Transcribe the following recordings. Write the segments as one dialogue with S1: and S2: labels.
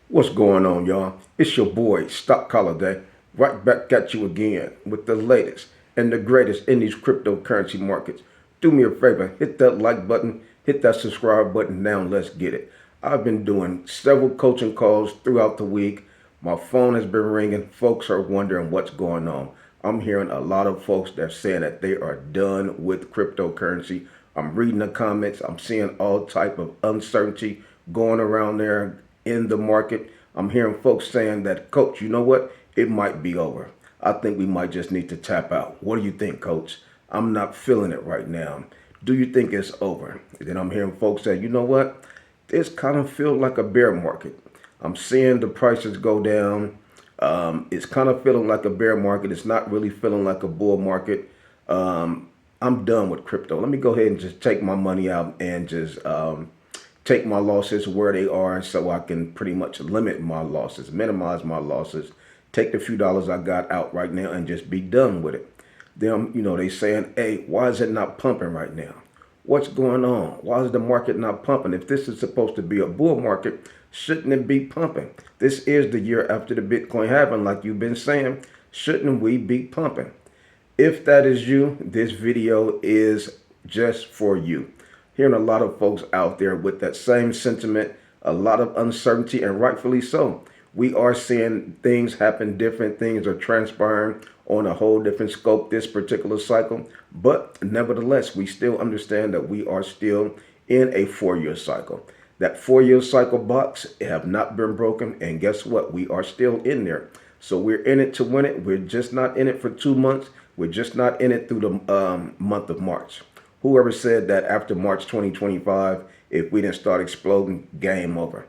S1: What's going on, y'all? It's your boy, Stock Holiday, right back at you again with the latest and the greatest in these cryptocurrency markets. Do me a favor, hit that like button, hit that subscribe button. Now let's get it. I've been doing several coaching calls throughout the week. My phone has been ringing. Folks are wondering what's going on. I'm hearing a lot of folks that are saying that they are done with cryptocurrency. I'm reading the comments. I'm seeing all type of uncertainty going around there in the market. I'm hearing folks saying that, Coach, you know what? It might be over. I think we might just need to tap out. What do you think, Coach? I'm not feeling it right now. Do you think it's over? And then I'm hearing folks say, you know what? This kind of feels like a bear market. I'm seeing the prices go down. It's kind of feeling like a bear market. It's not really feeling like a bull market. I'm done with crypto. Let me go ahead and just take my money out and just take my losses where they are so I can pretty much limit my losses, minimize my losses, take the few dollars I got out right now and just be done with it. Them, they saying, hey, why is it not pumping right now? What's going on? Why is the market not pumping? If this is supposed to be a bull market, shouldn't it be pumping? This is the year after the Bitcoin halving, like you've been saying. Shouldn't we be pumping? If that is you, this video is just for you. Hearing a lot of folks out there with that same sentiment, a lot of uncertainty, and rightfully so. We are seeing things happen, different things are transpiring on a whole different scope this particular cycle. But nevertheless, we still understand that we are still in a 4-year cycle. That 4-year cycle box have not been broken. And guess what? We are still in there. So we're in it to win it. We're just not in it for 2 months. We're just not in it through the month of March. Whoever said that after March 2025, if we didn't start exploding, game over.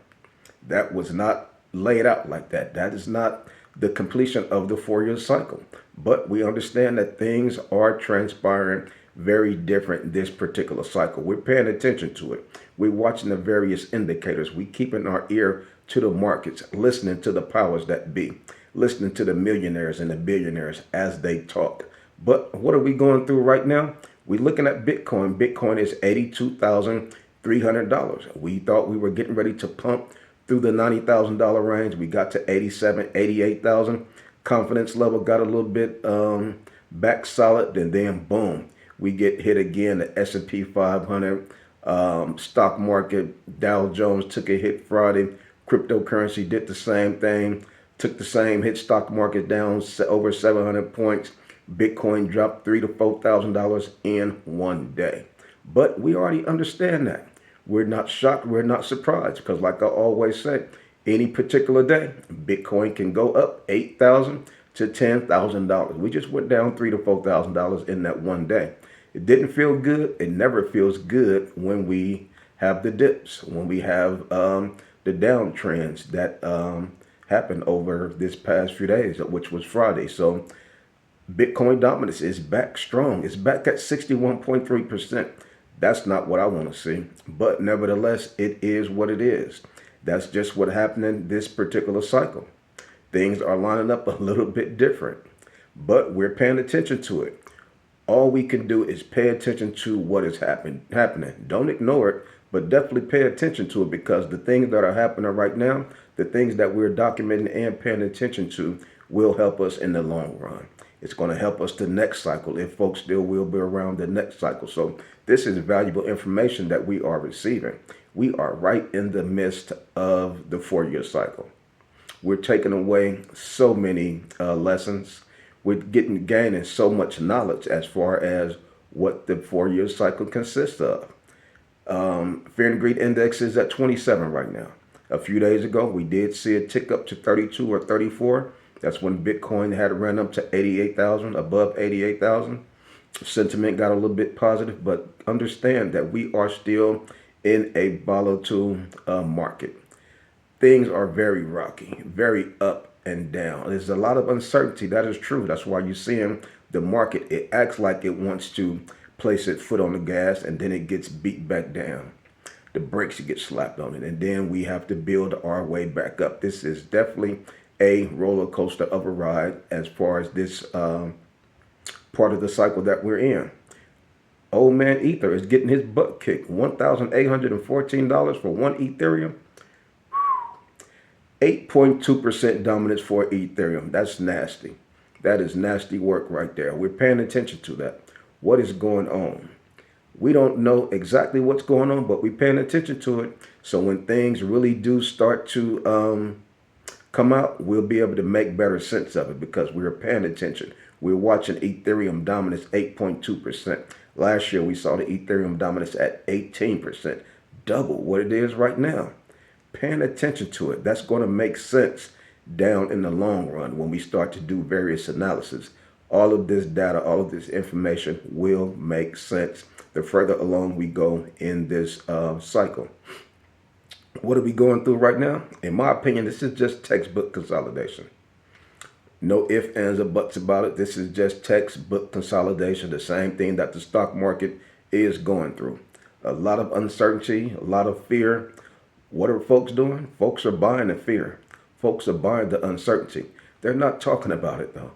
S1: That was not laid out like that. That is not the completion of the 4-year cycle. But we understand that things are transpiring very different this particular cycle. We're paying attention to it. We're watching the various indicators. We're keeping our ear to the markets, listening to the powers that be, listening to the millionaires and the billionaires as they talk. But what are we going through right now? We're looking at Bitcoin. Bitcoin is $82,300. We thought we were getting ready to pump through the $90,000 range. We got to 87, 88,000. Confidence level got a little bit back solid, and then boom, we get hit again. The S&P 500, stock market, Dow Jones took a hit Friday. Cryptocurrency did the same thing, took the same hit. Stock market down over 700 points. Bitcoin dropped $3,000 to $4,000 in one day. But we already understand that. We're not shocked. We're not surprised because, like I always say, any particular day, Bitcoin can go up $8,000 to $10,000. We just went down $3,000 to $4,000 in that one day. It didn't feel good. It never feels good when we have the dips, when we have the downtrends that happened over this past few days, which was Friday. So Bitcoin dominance is back strong. It's back at 61.3%. That's not what I want to see. But nevertheless, it is what it is. That's just what happened in this particular cycle. Things are lining up a little bit different, but we're paying attention to it. All we can do is pay attention to what is happening. Don't ignore it, but definitely pay attention to it, because the things that are happening right now, the things that we're documenting and paying attention to, will help us in the long run. It's going to help us the next cycle if folks still will be around the next cycle. So this is valuable information that we are receiving. We are right in the midst of the 4-year cycle. We're taking away so many lessons. We're gaining so much knowledge as far as what the 4-year cycle consists of. Fear and greed index is at 27 right now. A few days ago, we did see a tick up to 32 or 34. That's when Bitcoin had ran up to 88,000, above 88,000. Sentiment got a little bit positive, but understand that we are still in a volatile market. Things are very rocky, very up and down. There's a lot of uncertainty. That is true. That's why you're seeing the market. It acts like it wants to place its foot on the gas, and then it gets beat back down. The brakes get slapped on it, and then we have to build our way back up. This is definitely a roller coaster of a ride as far as this part of the cycle that we're in. Old man Ether is getting his butt kicked. $1,814 for one Ethereum. 8.2% dominance for Ethereum. That's nasty. That is nasty work right there. We're paying attention to that. What is going on? We don't know exactly what's going on, but we're paying attention to it. So when things really do start to come out, we'll be able to make better sense of it because we're paying attention. We're watching Ethereum dominance 8.2%. Last year, we saw the Ethereum dominance at 18%, double what it is right now. Paying attention to it, that's going to make sense down in the long run when we start to do various analysis. All of this data, all of this information will make sense the further along we go in this cycle. What are we going through right now? In my opinion, this is just textbook consolidation. No ifs, ands, or buts about it. This is just textbook consolidation, the same thing that the stock market is going through. A lot of uncertainty, a lot of fear. What are folks doing? Folks are buying the fear. Folks are buying the uncertainty. They're not talking about it, though.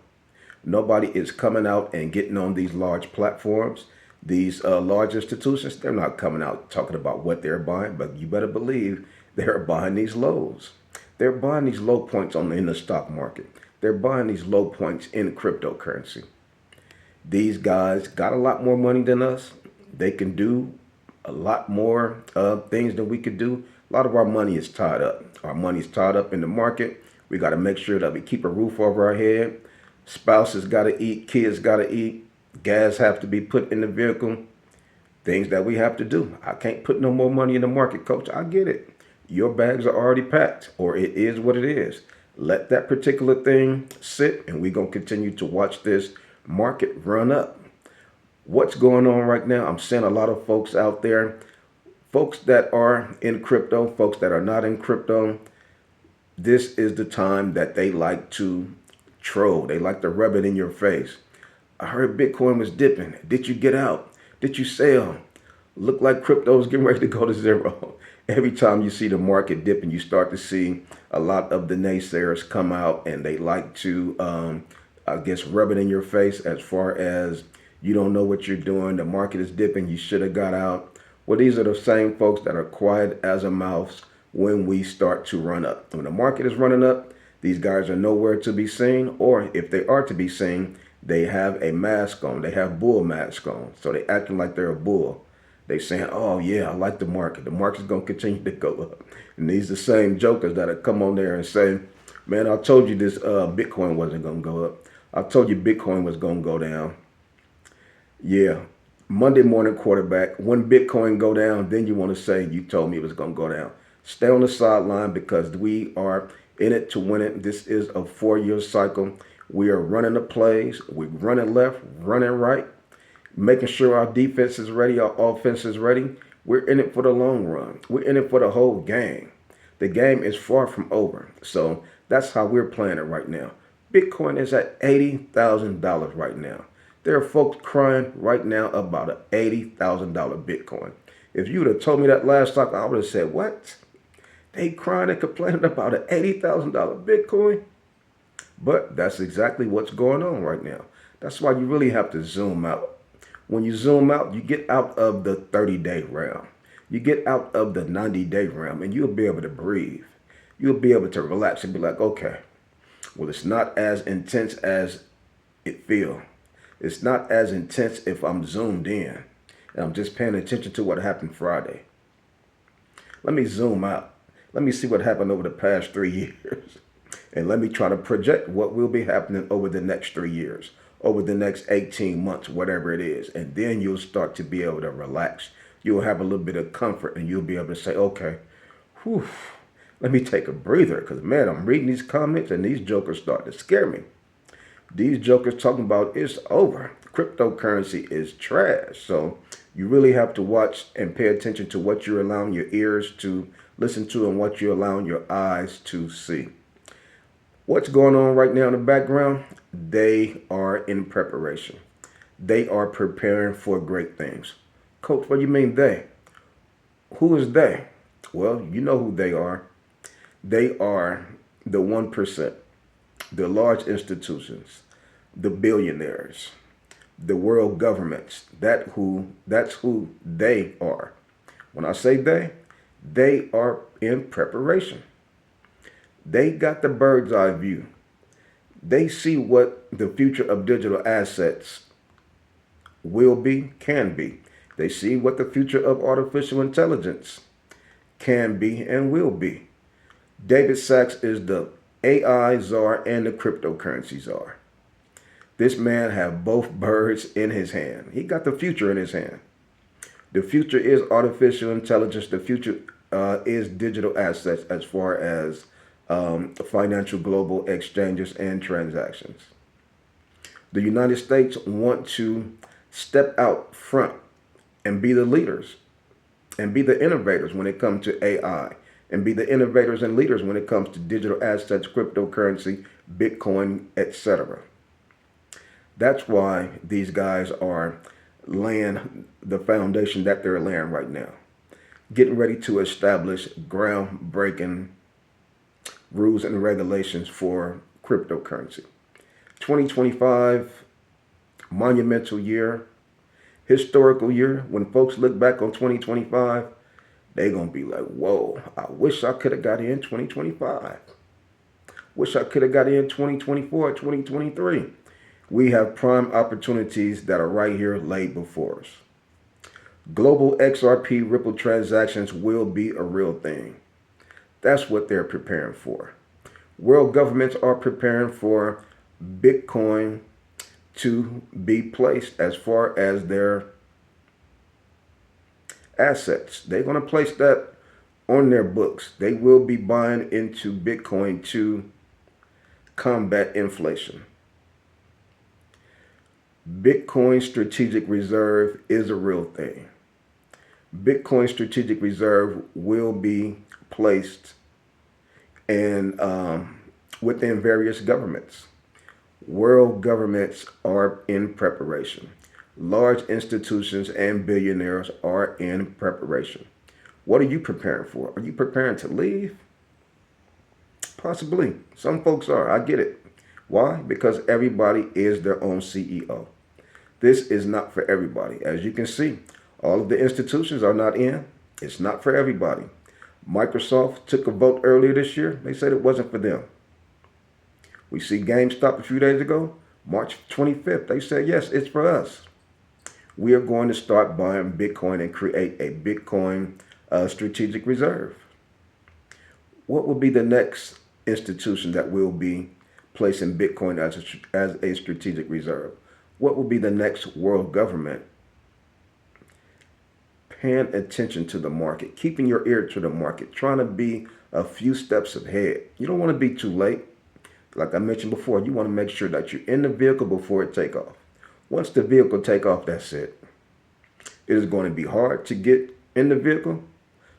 S1: Nobody is coming out and getting on these large platforms. These large institutions, they're not coming out talking about what they're buying, but you better believe they're buying these lows. They're buying these low points in the stock market. They're buying these low points in cryptocurrency. These guys got a lot more money than us. They can do a lot more things than we could do. A lot of our money is tied up. Our money is tied up in the market. We got to make sure that we keep a roof over our head. Spouses got to eat. Kids got to eat. Gas have to be put in the vehicle. Things that we have to do. I can't put no more money in the market, coach. I get it. Your bags are already packed, or it is what it is. Let that particular thing sit, and we're going to continue to watch this market run up. What's going on right now? I'm seeing a lot of folks out there, folks that are in crypto, folks that are not in crypto. This is the time that they like to troll. They like to rub it in your face. I heard Bitcoin was dipping. Did you get out? Did you sell? Look like crypto is getting ready to go to zero. Every time you see the market dipping, you start to see a lot of the naysayers come out, and they like to, I guess, rub it in your face as far as you don't know what you're doing. The market is dipping. You should have got out. Well, these are the same folks that are quiet as a mouse when we start to run up. When the market is running up, these guys are nowhere to be seen, or if they are to be seen, they have a mask on. They have bull mask on. So they acting like they're a bull. They saying, oh yeah, I like the market. The market's going to continue to go up. And these are the same jokers that'll come on there and say, man, I told you this Bitcoin wasn't going to go up. I told you Bitcoin was going to go down. Yeah. Monday morning quarterback. When Bitcoin go down, then you want to say you told me it was going to go down. Stay on the sideline because we are in it to win it. This is a 4-year cycle. We are running the plays. We're running left, running right, making sure our defense is ready, our offense is ready. We're in it for the long run. We're in it for the whole game. The game is far from over. So that's how we're playing it right now. Bitcoin is at $80,000 right now. There are folks crying right now about an $80,000 Bitcoin. If you would have told me that last cycle, I would have said, what? They crying and complaining about an $80,000 Bitcoin? But that's exactly what's going on right now. That's why you really have to zoom out. When you zoom out, you get out of the 30-day realm. You get out of the 90-day realm, and you'll be able to breathe. You'll be able to relax and be like, okay, well, it's not as intense as it feels. It's not as intense if I'm zoomed in and I'm just paying attention to what happened Friday. Let me zoom out. Let me see what happened over the past 3 years. And let me try to project what will be happening over the next 3 years, over the next 18 months, whatever it is. And then you'll start to be able to relax. You'll have a little bit of comfort, and you'll be able to say, okay, whew, let me take a breather. Because, man, I'm reading these comments, and these jokers start to scare me. These jokers talking about it's over. Cryptocurrency is trash. So you really have to watch and pay attention to what you're allowing your ears to listen to and what you're allowing your eyes to see. What's going on right now in the background? They are in preparation. They are preparing for great things. Coach, what do you mean they? Who is they? Well, you know who they are. They are the 1%, the large institutions, the billionaires, the world governments. That's who they are. When I say they are in preparation. They got the bird's eye view. They see what the future of digital assets will be, can be. They see what the future of artificial intelligence can be and will be. David Sachs is the AI czar and the cryptocurrency czar. This man have both birds in his hand. He got the future in his hand. The future is artificial intelligence. The future is digital assets as far as financial global exchanges and transactions. The United States want to step out front and be the leaders and be the innovators when it comes to AI and be the innovators and leaders when it comes to digital assets, cryptocurrency, Bitcoin, etc. That's why these guys are laying the foundation that they're laying right now, getting ready to establish groundbreaking rules and regulations for cryptocurrency. 2025, monumental year, historical year. When folks look back on 2025, they're going to be like, whoa, I wish I could have got in 2025. Wish I could have got in 2024, 2023. We have prime opportunities that are right here laid before us. Global XRP Ripple transactions will be a real thing. That's what they're preparing for. World governments are preparing for Bitcoin to be placed as far as their assets. They're going to place that on their books. They will be buying into Bitcoin to combat inflation. Bitcoin strategic reserve is a real thing. Bitcoin strategic reserve will be placed and within various governments. World governments are in preparation. Large institutions and billionaires are in preparation. What are you preparing for? Are you preparing to leave? Possibly. Some folks are. I get it. Why? Because everybody is their own CEO. This is not for everybody. As you can see, all of the institutions are not in. It's not for everybody. Microsoft took a vote earlier this year. They said it wasn't for them. We see GameStop a few days ago, March 25th. They said, yes, it's for us. We are going to start buying Bitcoin and create a Bitcoin strategic reserve. What will be the next institution that will be placing Bitcoin as a strategic reserve? What will be the next world government paying attention to the market, keeping your ear to the market, trying to be a few steps ahead? You don't want to be too late. Like I mentioned before, you want to make sure that you're in the vehicle before it take off. Once the vehicle take off, that's it. It is going to be hard to get in the vehicle.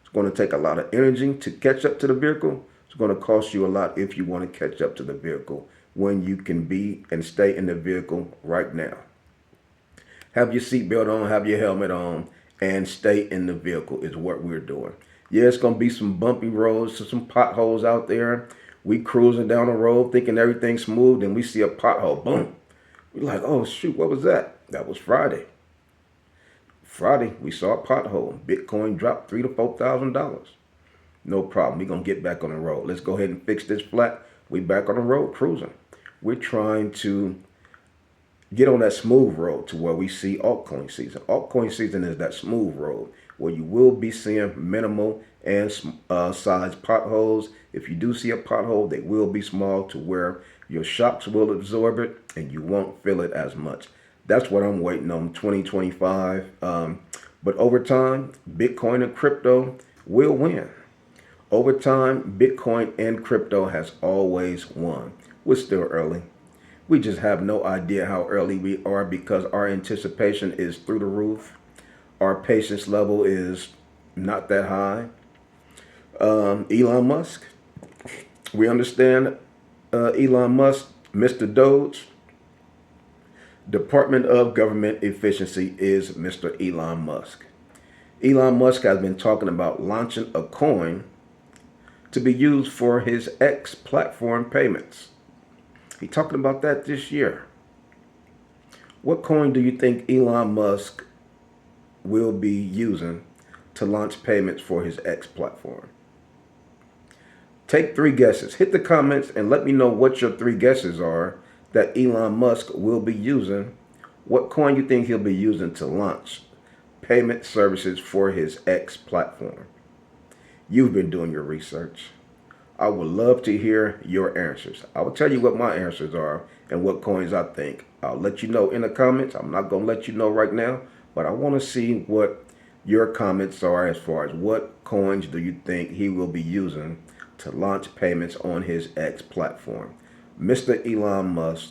S1: It's going to take a lot of energy to catch up to the vehicle. It's going to cost you a lot if you want to catch up to the vehicle when you can be and stay in the vehicle right now. Have your seatbelt on, have your helmet on, and stay in the vehicle is what we're doing. Yeah, it's going to be some bumpy roads, some potholes out there. We cruising down the road thinking everything's smooth, and we see a pothole. Boom. We're like, oh, shoot, what was that? That was Friday. Friday, we saw a pothole. Bitcoin dropped $3,000 to $4,000. No problem. We're going to get back on the road. Let's go ahead and fix this flat. We back on the road cruising. We're trying to get on that smooth road to where we see altcoin season. Altcoin season is that smooth road where you will be seeing minimal and size potholes. If you do see a pothole, they will be small to where your shocks will absorb it and you won't feel it as much. That's what I'm waiting on 2025. But over time, Bitcoin and crypto will win. Over time, Bitcoin and crypto has always won. We're still early. We just have no idea how early we are because our anticipation is through the roof. Our patience level is not that high. Elon Musk, we understand Elon Musk, Mr. Doge. Department of Government Efficiency is Mr. Elon Musk. Elon Musk has been talking about launching a coin to be used for his X platform payments. He's talking about that this year. What coin do you think Elon Musk will be using to launch payments for his X platform? Take 3 guesses. Hit the comments and let me know what your 3 guesses are that Elon Musk will be using. What coin you think he'll be using to launch payment services for his X platform? You've been doing your research. I would love to hear your answers. I will tell you what my answers are and what coins I think. I'll let you know in the comments. I'm not going to let you know right now, but I want to see what your comments are as far as what coins do you think he will be using to launch payments on his X platform. Mr. Elon Musk,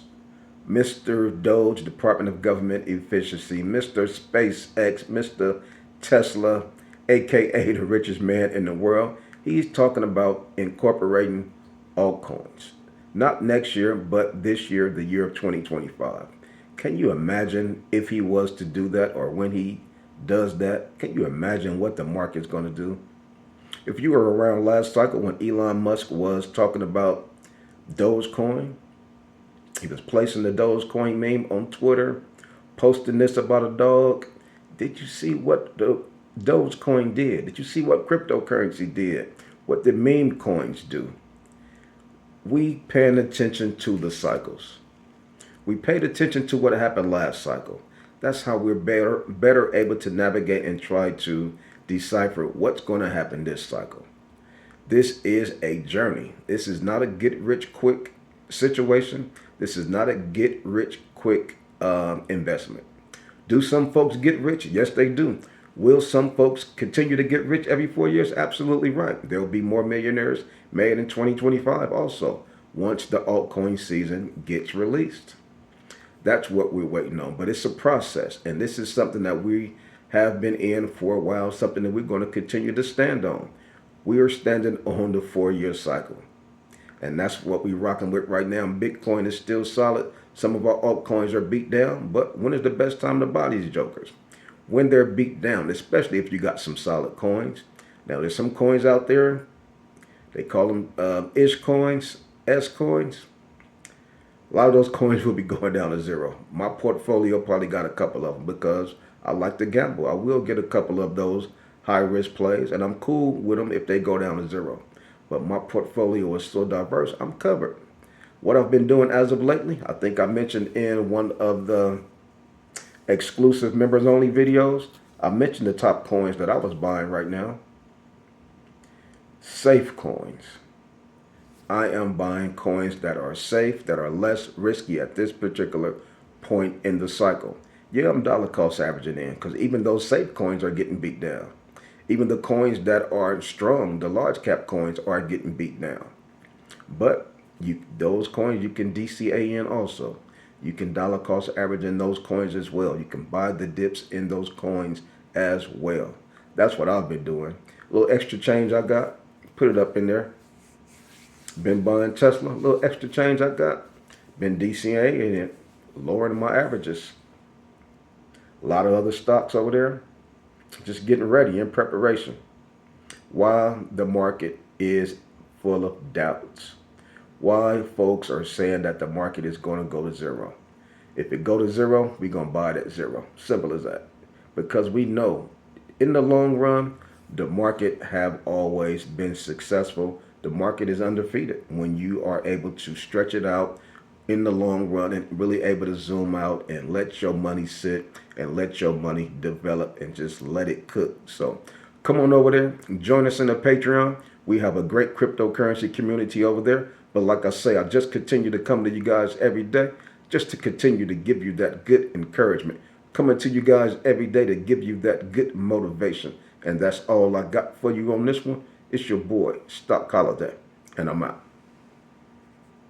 S1: Mr. Doge, Department of Government Efficiency, Mr. SpaceX, Mr. Tesla, aka the richest man in the world. He's talking about incorporating altcoins. Not next year, but this year, the year of 2025. Can you imagine if he was to do that, or when he does that? Can you imagine what the market's going to do? If you were around last cycle when Elon Musk was talking about Dogecoin, he was placing the Dogecoin meme on Twitter, posting this about a dog. Did you see what the Dogecoin did? Did you see what cryptocurrency did? What the meme coins do? We paying attention to the cycles. We paid attention to what happened last cycle. That's how we're better able to navigate and try to decipher what's going to happen this cycle. This is a journey. This is not a get-rich-quick situation. This is not a get-rich-quick investment. Do some folks get rich? Yes, they do. Will some folks continue to get rich every 4 years? Absolutely right. There will be more millionaires made in 2025 also, once the altcoin season gets released. That's what we're waiting on. But it's a process, and this is something that we have been in for a while, something that we're going to continue to stand on. We are standing on the 4-year cycle, and that's what we're rocking with right now. Bitcoin is still solid. Some of our altcoins are beat down, but when is the best time to buy these jokers? When they're beat down, especially if you got some solid coins. Now, there's some coins out there, they call them ish coins, S coins. A lot of those coins will be going down to zero. My portfolio probably got a couple of them because I like to gamble. I will get a couple of those high-risk plays, and I'm cool with them if they go down to zero. But my portfolio is so diverse, I'm covered. What I've been doing as of lately, I think I mentioned in one of the exclusive members-only videos, I mentioned the top coins that I was buying right now. Safe coins. I am buying coins that are safe, that are less risky at this particular point in the cycle. Yeah, I'm dollar cost averaging in because even those safe coins are getting beat down. Even the coins that are strong, the large cap coins, are getting beat down. But those coins you can DCA in also. You can dollar cost average in those coins as well. You can buy the dips in those coins as well. That's what I've been doing. A little extra change I got, put it up in there. Been buying Tesla, a little extra change I got. Been DCAing it, lowering my averages. A lot of other stocks over there, just getting ready in preparation. Why the market is full of doubts. Why folks are saying that the market is going to go to zero. If it go to zero, we're going to buy it at zero. Simple as that. Because we know in the long run, the market have always been successful. The market is undefeated when you are able to stretch it out in the long run and really able to zoom out and let your money sit and let your money develop and just let it cook. So come on over there, join us in the Patreon. We have a great cryptocurrency community over there. But like I say, I just continue to come to you guys every day just to continue to give you that good encouragement. Coming to you guys every day to give you that good motivation. And that's all I got for you on this one. It's your boy, Stock Holiday, and I'm out.